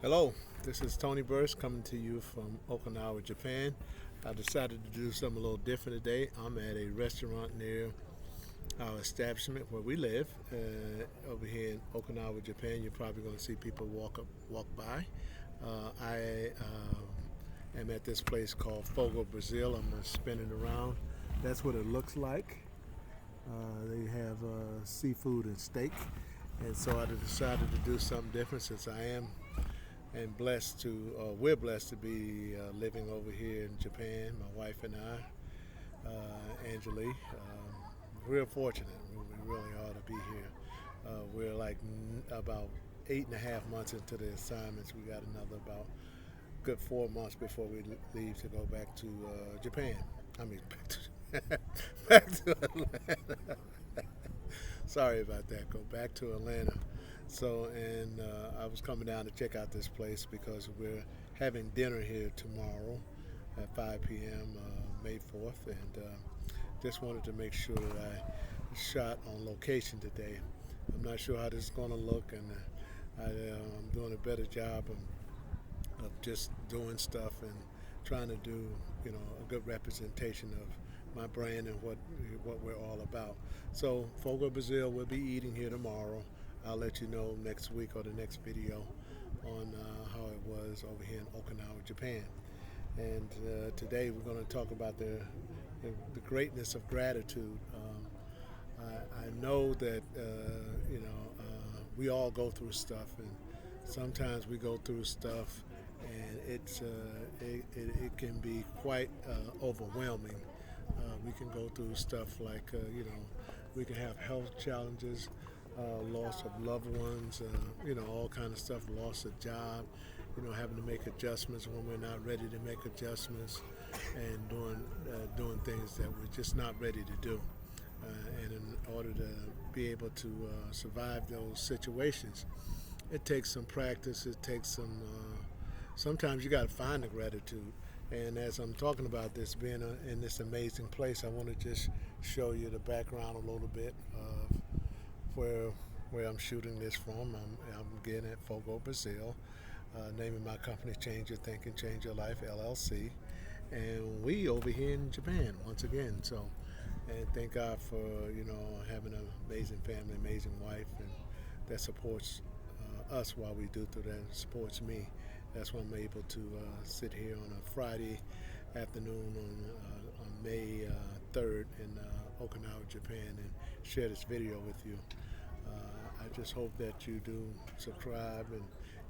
Hello, this is Tony Burst coming to you from Okinawa, Japan. I decided to do something a little different today. I'm at a restaurant near our establishment where we live over here in Okinawa, Japan. You're probably going to see people walk by. I am at this place called FOGO Brazil. I'm going to spin it around. That's what it looks like. They have seafood and steak, and so I decided to do something different since I am and we're blessed to be living over here in Japan. My wife and Angeli, real fortunate. We really are to be here. We're like about 8.5 months into the assignments. We got another about good 4 months before we leave to go back to Japan. I mean, back to Atlanta. Sorry about that. Go back to Atlanta. So, and I was coming down to check out this place because we're having dinner here tomorrow at 5 p.m. May 4th, and just wanted to make sure that I shot on location today. I'm not sure how this is going to look, and I'm doing a better job of just doing stuff and trying to do, a good representation of my brand and what we're all about. So, Fogo Brazil will be eating here tomorrow. I'll let you know next week or the next video on how it was over here in Okinawa, Japan. And today we're going to talk about the greatness of gratitude. I know that we all go through stuff, and sometimes we go through stuff, and it can be quite overwhelming. We can go through stuff like we can have health challenges, loss of loved ones, all kind of stuff, loss of job, having to make adjustments when we're not ready to make adjustments, and doing things that we're just not ready to do. And in order to be able to survive those situations, it takes some practice. It takes sometimes you got to find the gratitude. And as I'm talking about this being in this amazing place, I want to just show you the background a little bit of where I'm shooting this from. I'm again at Fogo Brazil, naming my company Change Your Thinking, Change Your Life LLC, and we over here in Japan once again. So, and thank God for having an amazing family, amazing wife, and that supports us while we do through that. And supports me. That's why I'm able to sit here on a Friday afternoon on May 3rd in Okinawa, Japan, and share this video with you. I just hope that you do subscribe and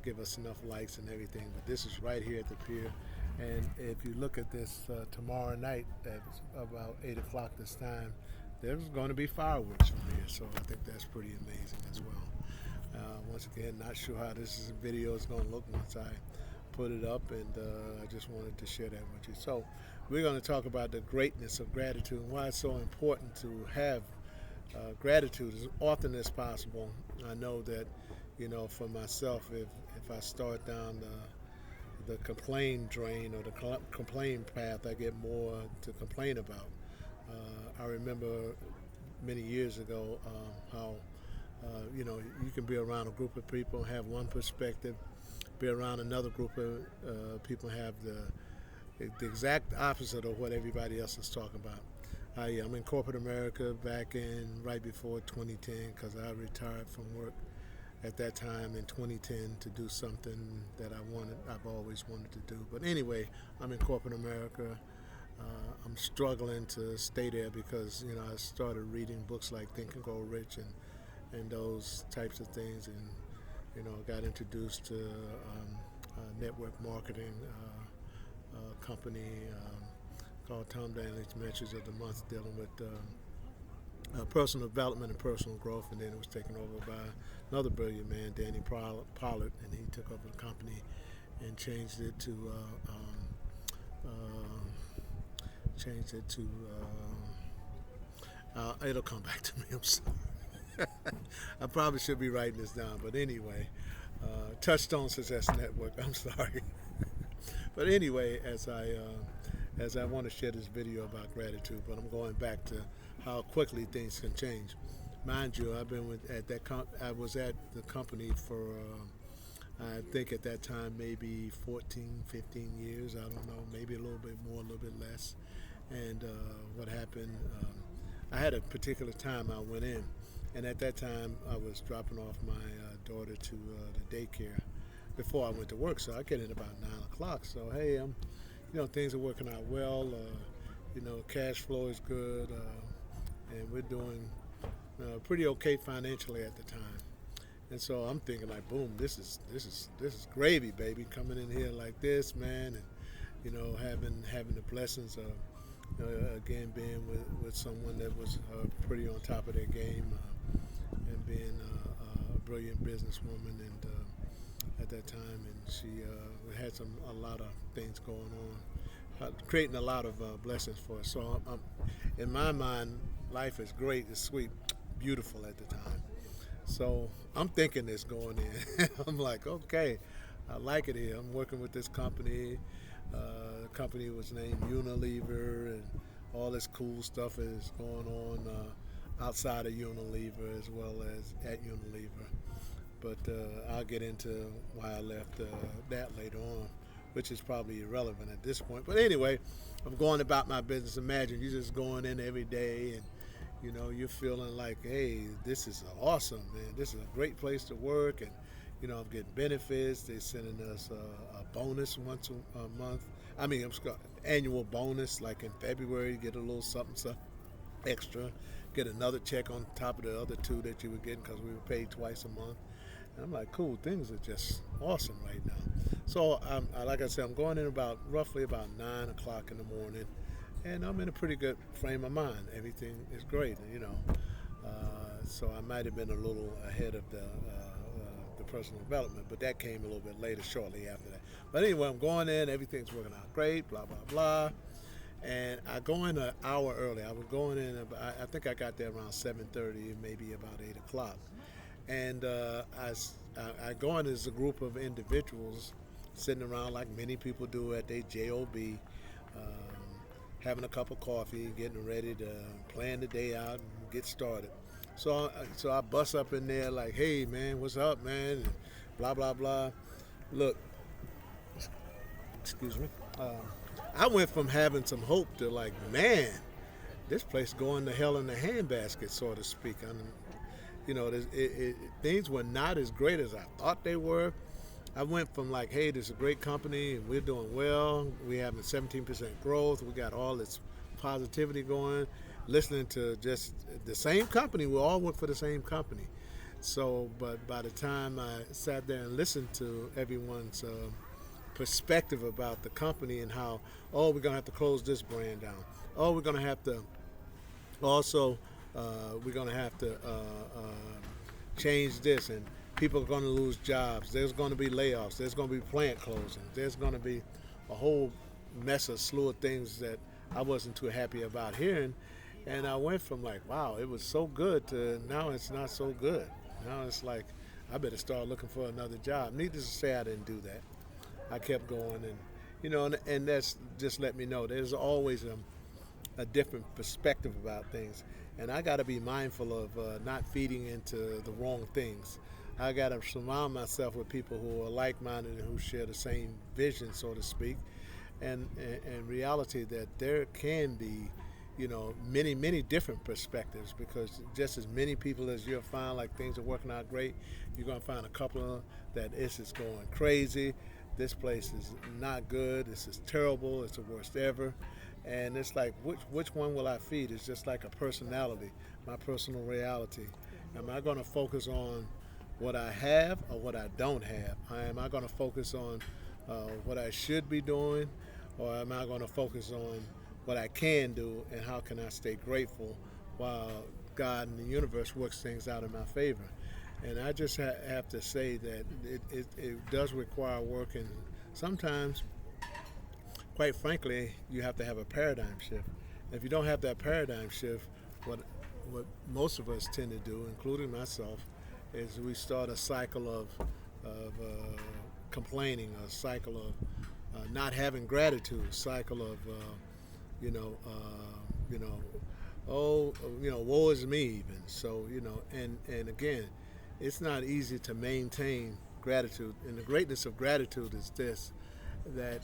give us enough likes and everything. But this is right here at the pier. And if you look at this tomorrow night at about 8 o'clock this time, there's going to be fireworks from here. So I think that's pretty amazing as well. Once again, not sure how this video is going to look once I put it up, and I just wanted to share that with you. So we're going to talk about the greatness of gratitude and why it's so important to have gratitude as often as possible. I know that, for myself, if I start down the complain drain or the complain path, I get more to complain about. I remember many years ago how you can be around a group of people, have one perspective, be around another group of people, have the exact opposite of what everybody else is talking about. I'm in corporate America back in right before 2010 because I retired from work at that time in 2010 to do something that I've always wanted to do. But anyway, I'm in corporate America. I'm struggling to stay there because I started reading books like Think and Grow Rich and those types of things, and got introduced to a network marketing company called Tom Daly's Mentors of the Month, dealing with personal development and personal growth, and then it was taken over by another brilliant man, Danny Pollard, and he took over the company and changed it to it'll come back to me. I'm sorry. I probably should be writing this down, but anyway, Touchstone Success Network. I'm sorry, but anyway, as I want to share this video about gratitude, but I'm going back to how quickly things can change. Mind you, I've been I was at the company for I think at that time maybe 14, 15 years. I don't know, maybe a little bit more, a little bit less. And what happened? I had a particular time I went in, and at that time I was dropping off my daughter to the daycare before I went to work. So I get in about 9 o'clock. So hey, things are working out well. Cash flow is good, and we're doing pretty okay financially at the time. And so I'm thinking like, boom, this is gravy, baby, coming in here like this, man, and having the blessings of again being with someone that was pretty on top of their game, and being a brilliant businesswoman, and at that time, and she had a lot of things going on, creating a lot of blessings for us. So in my mind, life is great, it's sweet, beautiful at the time. So I'm thinking this going in. I'm like, okay, I like it here. I'm working with this company. The company was named Unilever, and all this cool stuff is going on outside of Unilever as well as at Unilever. But I'll get into why I left that later on, which is probably irrelevant at this point. But anyway, I'm going about my business. Imagine you're just going in every day, and you're feeling like, hey, this is awesome, man. This is a great place to work, and I'm getting benefits. They're sending us a bonus once a month. I mean, I'm sorry, annual bonus, like in February, you get a little something, something extra. Get another check on top of the other two that you were getting because we were paid twice a month. And I'm like, cool, things are just awesome right now. So, like I said, I'm going in roughly about 9 o'clock in the morning, and I'm in a pretty good frame of mind. Everything is great, so I might have been a little ahead of the personal development, but that came a little bit later, shortly after that. But anyway, I'm going in, everything's working out great, blah, blah, blah. And I go in an hour early. I was going in, I think I got there around 7:30, maybe about 8 o'clock. And I go in as a group of individuals sitting around like many people do at their job, having a cup of coffee, getting ready to plan the day out and get started. So I bust up in there like, hey man, what's up, man? And blah blah blah. Look, excuse me. I went from having some hope to like, man, this place going to hell in the handbasket, so to speak. Things were not as great as I thought they were. I went from like, hey, this is a great company and we're doing well. We having 17% growth. We got all this positivity going. Listening to just the same company, we all work for the same company. So, but by the time I sat there and listened to everyone's perspective about the company and how, oh, we're gonna have to close this brand down. Oh, we're gonna have to also change this, and people are going to lose jobs. There's going to be layoffs. There's going to be plant closings. There's going to be a whole slew of things that I wasn't too happy about hearing. And I went from like, wow, it was so good to now it's not so good. Now it's like, I better start looking for another job. Needless to say, I didn't do that. I kept going, and that's just let me know there's always a different perspective about things. And I got to be mindful of not feeding into the wrong things. I got to surround myself with people who are like-minded and who share the same vision, so to speak, and reality that there can be, many, many different perspectives, because just as many people as you'll find like things are working out great, you're going to find a couple of that it's just going crazy. This place is not good. This is terrible. It's the worst ever. And it's like, which one will I feed? It's just like a personality, my personal reality. Am I going to focus on what I have or what I don't have? Am I going to focus on what I should be doing, or am I going to focus on what I can do and how can I stay grateful while God and the universe works things out in my favor? And I just have to say that it does require work, and sometimes, quite frankly, you have to have a paradigm shift. If you don't have that paradigm shift, what most of us tend to do, including myself, is we start a cycle of complaining, a cycle of not having gratitude, a cycle of you know, woe is me even. So and again, it's not easy to maintain gratitude. And the greatness of gratitude is this, that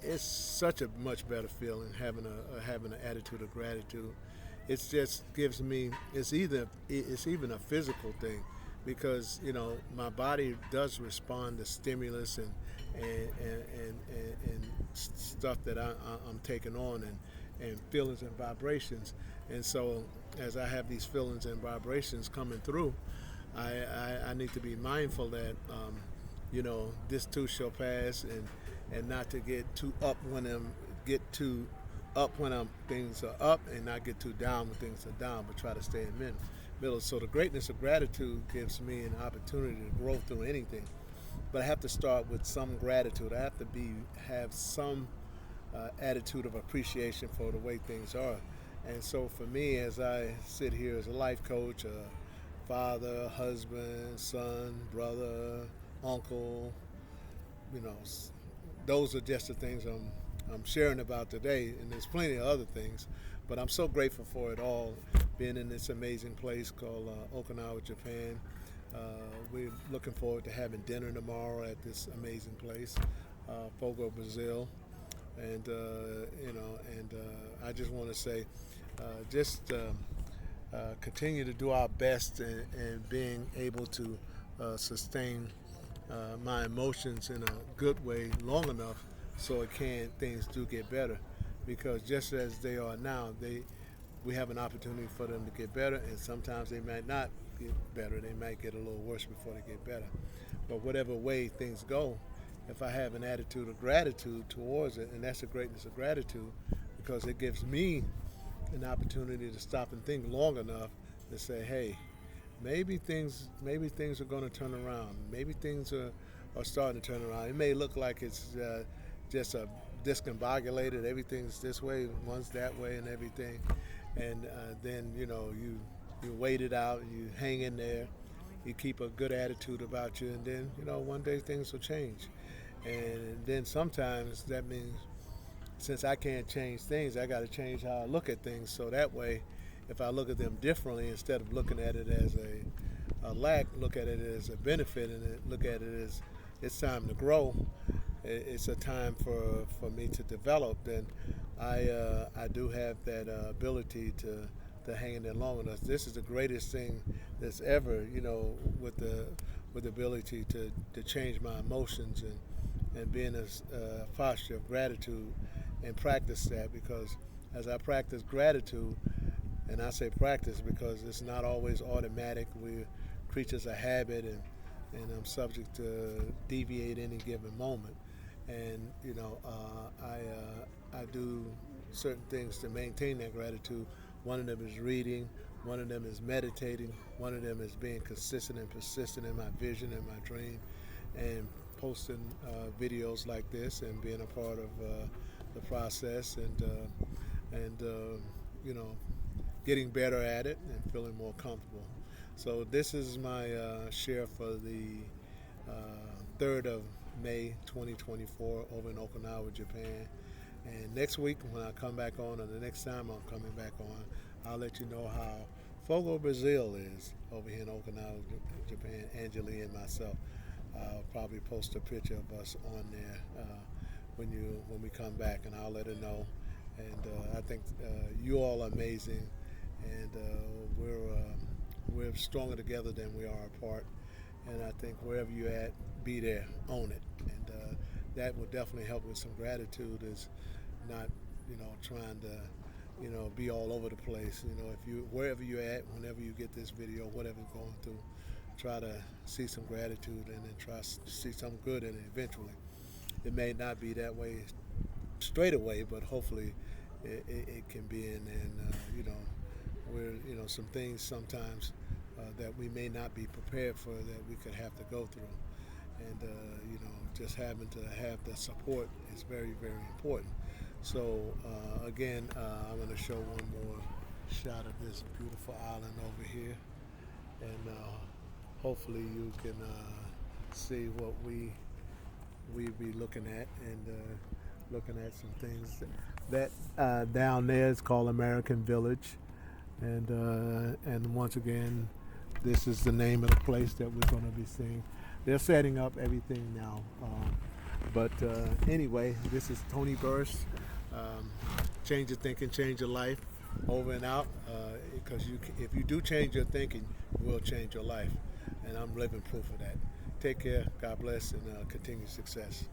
it's such a much better feeling having having an attitude of gratitude. It just gives me, it's even a physical thing, because my body does respond to stimulus and stuff that I'm taking on, and feelings and vibrations. And so as I have these feelings and vibrations coming through, I need to be mindful that this too shall pass, and not to get too up when things are up, and not get too down when things are down, but try to stay in middle. So the greatness of gratitude gives me an opportunity to grow through anything, but I have to start with some gratitude. I have to have some attitude of appreciation for the way things are. And so for me, as I sit here as a life coach, a father, husband, son, brother, uncle, you know, those are just the things I'm sharing about today, and there's plenty of other things, but I'm so grateful for it all, being in this amazing place called Okinawa, Japan. We're looking forward to having dinner tomorrow at this amazing place, FOGO Brazil, and I just want to say, just continue to do our best in being able to sustain my emotions in a good way long enough so things do get better, because just as they are now, we have an opportunity for them to get better, and sometimes they might not get better. They might get a little worse before they get better. But whatever way things go, if I have an attitude of gratitude towards it, and that's the greatness of gratitude, because it gives me an opportunity to stop and think long enough to say, hey, maybe things are going to turn around. Maybe things are starting to turn around. It may look like it's just a discombobulated. Everything's this way, one's that way, and everything. And then you wait it out. You hang in there. You keep a good attitude about you, and then one day things will change. And then sometimes that means, since I can't change things, I got to change how I look at things. So that way, if I look at them differently, instead of looking at it as a lack, look at it as a benefit, and look at it as it's time to grow. It's a time for me to develop. Then I do have that ability to hang in there long enough. This is the greatest thing that's ever, with the ability to change my emotions, and be in a posture of gratitude and practice that, because as I practice gratitude, and I say practice because it's not always automatic. We're creatures of habit, and I'm subject to deviate any given moment. And I do certain things to maintain that gratitude. One of them is reading. One of them is meditating. One of them is being consistent and persistent in my vision and my dream, and posting videos like this, and being a part of the process, and getting better at it and feeling more comfortable. So this is my share for the 3rd of May 2024 over in Okinawa, Japan. And next week when I come back on, or the next time I'm coming back on, I'll let you know how FOGO Brazil is over here in Okinawa, Japan, Angeli and myself. I'll probably post a picture of us on there when we come back, and I'll let her know. And I think you all are amazing, and we're stronger together than we are apart. And I think wherever you're at, be there, own it, and that will definitely help with some gratitude. Is not trying to be all over the place. If you wherever you're at, whenever you get this video, whatever you're going through, try to see some gratitude, and then try to see some good in it eventually. It may not be that way straight away, but hopefully it can be. And we're some things sometimes that we may not be prepared for, that we could have to go through. And just having to have the support is very, very important. So again, I'm going to show one more shot of this beautiful island over here, and hopefully you can see what we be looking at, and looking at some things that down there is called American Village, and once again, this is the name of the place that we're going to be seeing. they're setting up everything now. But anyway, this is Tony Burris. Um, change your thinking, change your life, over and out. Because if you do change your thinking, it will change your life. And I'm living proof of that. Take care. God bless and continued success.